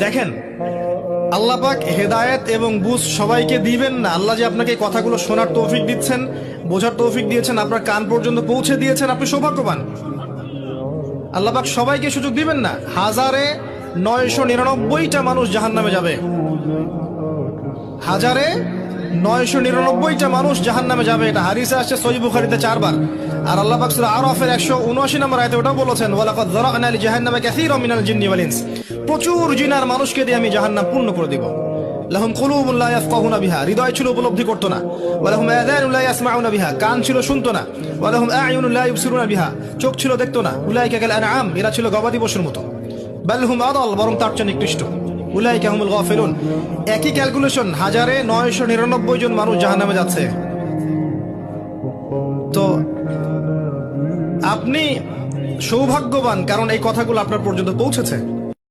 দেখেন, আল্লাহ পাক হেদায়েত এবং বুঝ সবাইকে দিবেন না। আল্লাহ যে আপনাকে এই কথাগুলো শোনার তৌফিক দিচ্ছেন, বোঝার তৌফিক দিয়েছেন, আপনার কান পর্যন্ত পৌঁছে দিয়েছেন, আপনি সৌভাগ্যবান। আল্লাহ পাক সবাইকে সুযোগ দিবেন না। 1999টা মানুষ জাহান্নামে যাবে, 1999টা মানুষ জাহান্নামে যাবে। এটা হাদিসে আসছে সহিহ বুখারীতে 4 বার। আর আল্লাহ পাক সূরা আরাফের 179 নম্বর আয়াতে ওটাও বলেছেন, ওয়ালাকাদ যারা'না লিজাহান্নামা কাসীরাম মিনাল জিন্নি ওয়াল ইনস। প্রচুর জিন আর মানুষকে দিয়ে আমি জাহান্নাম পূর্ণ করে দিব। লাহুম কুলুবুন লা ইয়াফকাহুনা বিহা, হৃদয় ছিল উপলব্ধি করতো না। ওয়া লাহুম আযানুন লা ইয়াসমাউনা বিহা, কান ছিল শুনতো না। ওয়া লাহুম আ'য়ুনুন লা ইবসিরুনা বিহা, চোখ ছিল দেখতো না। উলাইকা কাল আনআম, এরা ছিল গবাদি পশুর মতো। বাল হুম আদাল, বরং তার চেয়ে নিকৃষ্ট। উলাইকা হুমুল গাফিলুন। একই ক্যালকুলেশন, 1999 জন মানুষ জাহান্নামে যাচ্ছে। তো আপনি সৌভাগ্যবান, কারণ এই কথাগুলো আপনার পর্যন্ত পৌঁছেছে।